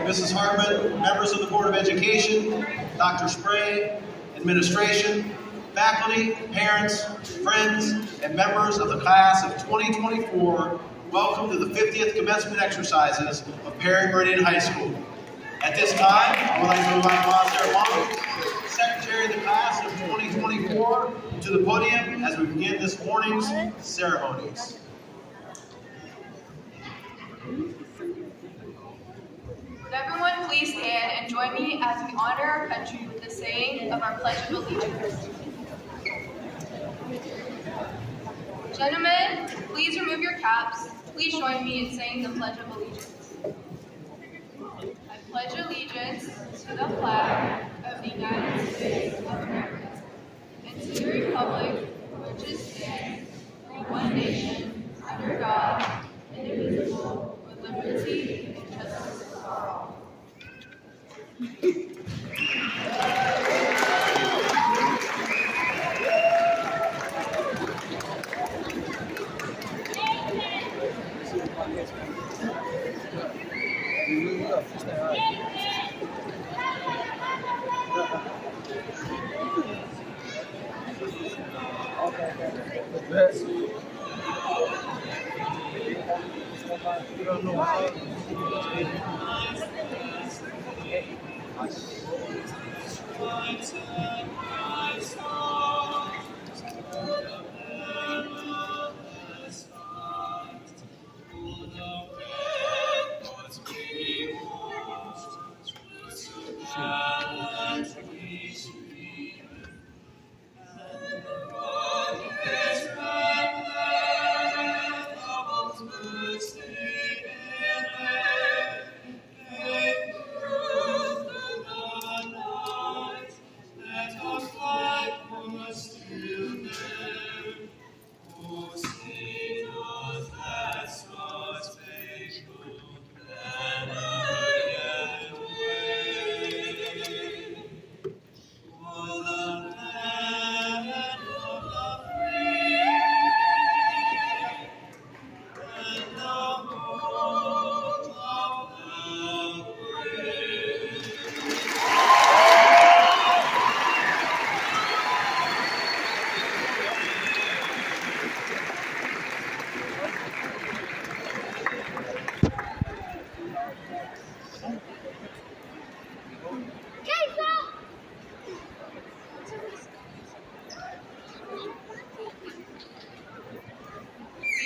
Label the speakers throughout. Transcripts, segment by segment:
Speaker 1: Mrs. Hartman, members of the Board of Education, Dr. Spray, administration, faculty, parents, friends, and members of the class of 2024, welcome to the 50th commencement exercises of Perry Meridian High School. At this time, I would like to invite Mon Ceremony, Secretary of the class of 2024, to the podium as we begin this morning's ceremonies.
Speaker 2: Would everyone please stand and join me as we honor our country with the saying of our Pledge of Allegiance. Gentlemen, please remove your caps. Please join me in saying the Pledge of Allegiance. I pledge allegiance to the flag of the United States of America and to the republic which is stands one nation under God, indivisible, with liberty and justice for all.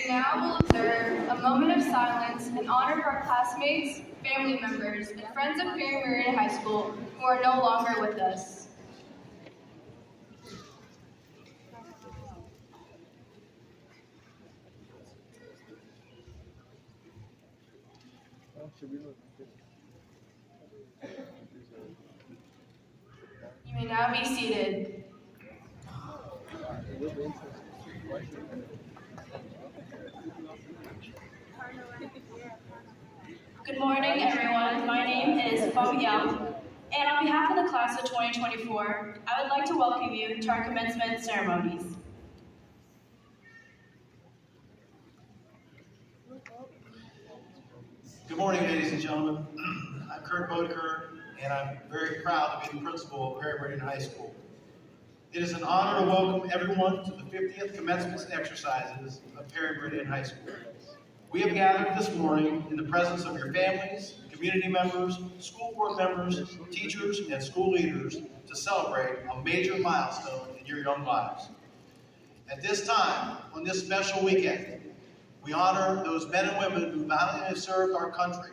Speaker 2: We now will observe a moment of silence in honor of our classmates, family members, and friends of Perry Meridian High School who are no longer with us. You may now be seated.
Speaker 3: Good morning, everyone. My name is Fong Yam, and on behalf of the class of 2024, I would like to welcome you to our commencement ceremonies.
Speaker 1: Good morning, ladies and gentlemen. I'm Kurt Bodeker, and I'm very proud to be the principal of Perry Meridian High School. It is an honor to welcome everyone to the 50th commencement exercises of Perry Meridian High School. We have gathered this morning in the presence of your families, community members, school board members, teachers, and school leaders to celebrate a major milestone in your young lives. At this time, on this special weekend, we honor those men and women who valiantly served our country.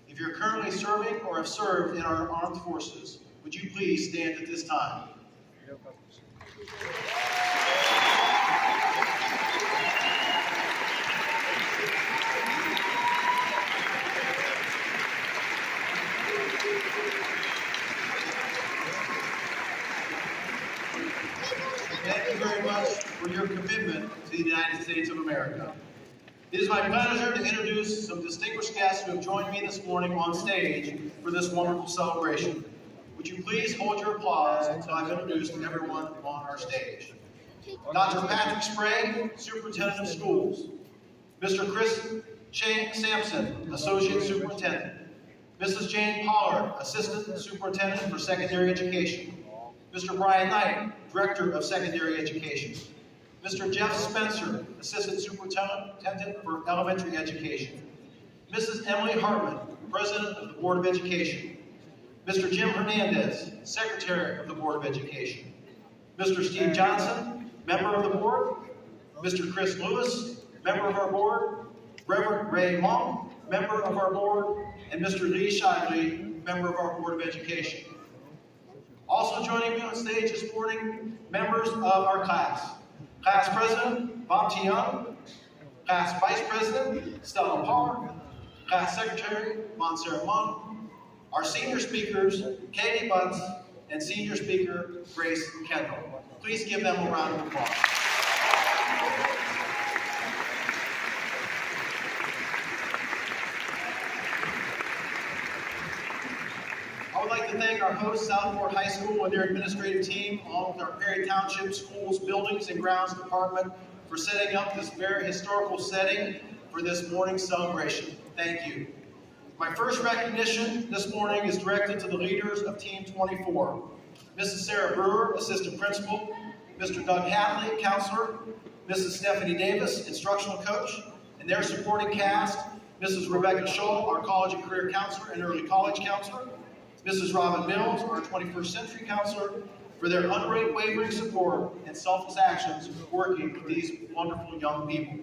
Speaker 1: If you're currently serving or have served in our armed forces, would you please stand at this time? Thank you very much for your commitment to the United States of America. It is my pleasure to introduce some distinguished guests who have joined me this morning on stage for this wonderful celebration. Would you please hold your applause until I've introduced everyone on our stage. Dr. Patrick Sprague, Superintendent of Schools. Mr. Chris Sampson, Associate Superintendent. Mrs. Jane Pollard, Assistant Superintendent for Secondary Education. Mr. Brian Knight, Director of Secondary Education. Mr. Jeff Spencer, Assistant Superintendent for Elementary Education. Mrs. Emily Hartman, President of the Board of Education. Mr. Jim Hernandez, Secretary of the Board of Education. Mr. Steve Johnson, Member of the Board. Mr. Chris Lewis, Member of our Board. Reverend Ray Long, Member of our Board. And Mr. Lee Shively, Member of our Board of Education. Also joining me on stage this morning, members of our class. Class President, Bob T. Young. Class Vice President, Stella Parr. Class Secretary, Montserrat Munn. Our senior speakers, Katie Butts, and senior speaker, Grace Kendall. Please give them a round of applause. I would like to thank our host, Southport High School, and their administrative team, along with our Perry Township Schools Buildings and Grounds Department, for setting up this very historical setting for this morning's celebration. Thank you. My first recognition this morning is directed to the leaders of Team 24. Mrs. Sarah Brewer, Assistant Principal, Mr. Doug Hadley, Counselor, Mrs. Stephanie Davis, Instructional Coach, and their supporting cast, Mrs. Rebecca Scholl, our College and Career Counselor and Early College Counselor, Mrs. Robin Mills, our 21st Century Counselor, for their unwavering support and selfless actions working with these wonderful young people.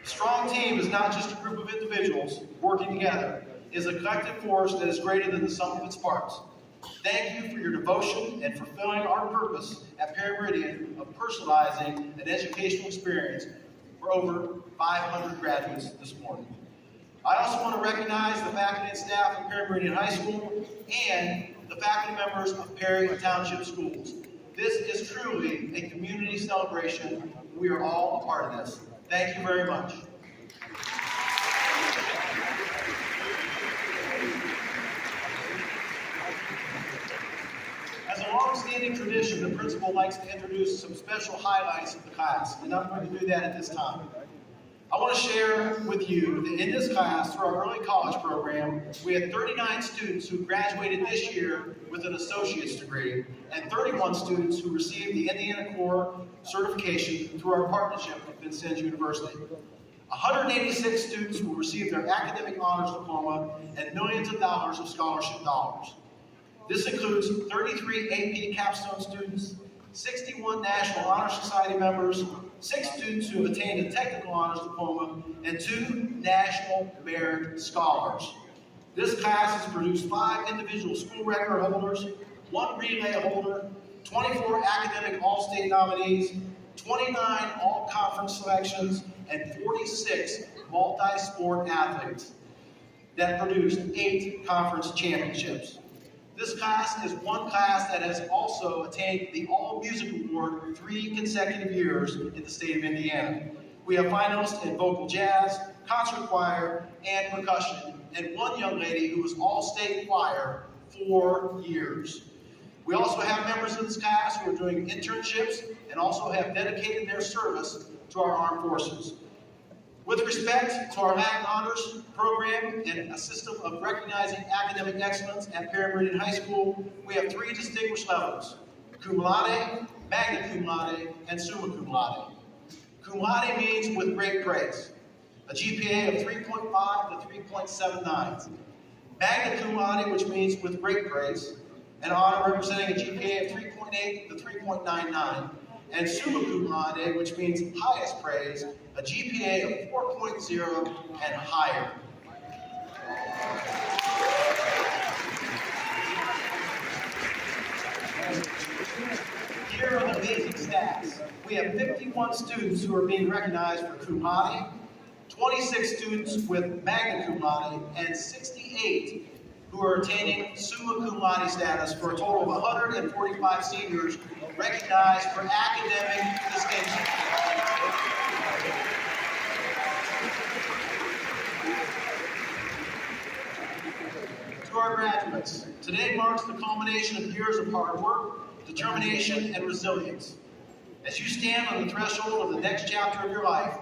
Speaker 1: A strong team is not just a group of individuals working together. It is a collective force that is greater than the sum of its parts. Thank you for your devotion and fulfilling our purpose at Perry Meridian of personalizing an educational experience for over 500 graduates this morning. I also want to recognize the faculty and staff of Perry Meridian High School and the faculty members of Perry Township Schools. This is truly a community celebration. We are all a part of this. Thank you very much. As a long-standing tradition, the principal likes to introduce some special highlights of the class, and I'm going to do that at this time. I want to share with you that in this class, through our early college program, we had 39 students who graduated this year with an associate's degree, and 31 students who received the Indiana Core certification through our partnership with Vincennes University. 186 students will receive their academic honors diploma and millions of dollars of scholarship dollars. This includes 33 AP capstone students, 61 National Honor Society members, 6 students who have attained a technical honors diploma, and 2 National Merit Scholars. This class has produced 5 individual school record holders, 1 relay holder, 24 academic all-state nominees, 29 all-conference selections, and 46 multi-sport athletes that produced 8 conference championships. This class is one class that has also attained the All-Music Award 3 consecutive years in the state of Indiana. We have finalists in vocal jazz, concert choir, and percussion, and one young lady who was All-State Choir 4 years. We also have members of this class who are doing internships and also have dedicated their service to our armed forces. With respect to our Latin Honors program and a system of recognizing academic excellence at Perry Meridian High School, we have 3 distinguished levels: cum laude, magna cum laude, and summa cum laude. Cum laude means with great praise, a GPA of 3.5 to 3.79. Magna cum laude, which means with great praise, an honor representing a GPA of 3.8 to 3.99. And summa cum laude, which means highest praise, a GPA of 4.0 and higher. Here are the basic stats. We have 51 students who are being recognized for cum laude, 26 students with magna cum laude, and 68 who are attaining summa cum laude status, for a total of 145 seniors recognized for academic distinction. To our graduates, today marks the culmination of years of hard work, determination, and resilience. As you stand on the threshold of the next chapter of your life,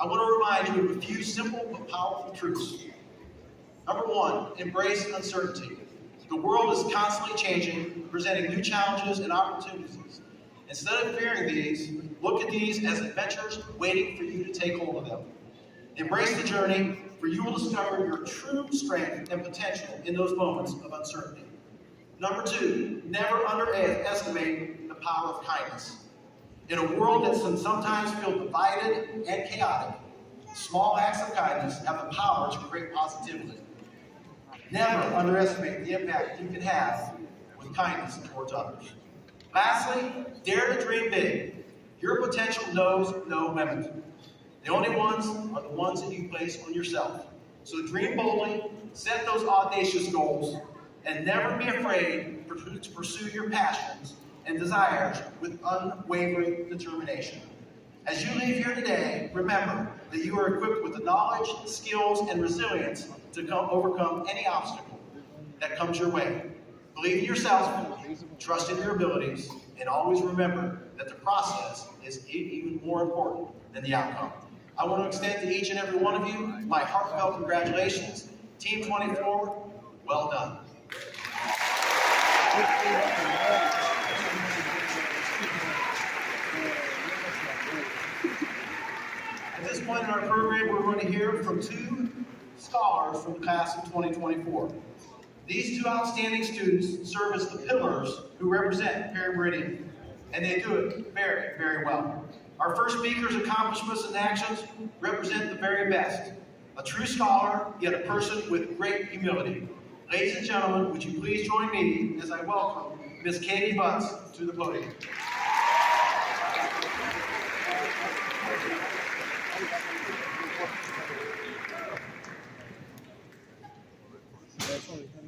Speaker 1: I want to remind you of a few simple but powerful truths. Number one, embrace uncertainty. The world is constantly changing, presenting new challenges and opportunities. Instead of fearing these, look at these as adventures waiting for you to take hold of them. Embrace the journey, for you will discover your true strength and potential in those moments of uncertainty. Number two, never underestimate the power of kindness. In a world that can sometimes feel divided and chaotic, small acts of kindness have the power to create positivity. Never underestimate the impact you can have with kindness towards others. Lastly, dare to dream big. Your potential knows no limit. The only ones are the ones that you place on yourself. So dream boldly, set those audacious goals, and never be afraid to pursue your passions and desires with unwavering determination. As you leave here today, remember that you are equipped with the knowledge, skills, and resilience to overcome any obstacle that comes your way. Believe in yourself, trust in your abilities, and always remember that the process is even more important than the outcome. I want to extend to each and every one of you my heartfelt congratulations. Team 24, well done. At this point in our program, we're going to hear from two scholars from the class of 2024. These two outstanding students serve as the pillars who represent Perry Meridian, and they do it very, very well. Our first speaker's accomplishments and actions represent the very best. A true scholar, yet a person with great humility. Ladies and gentlemen, would you please join me as I welcome Miss Katie Butts to the podium.
Speaker 4: That's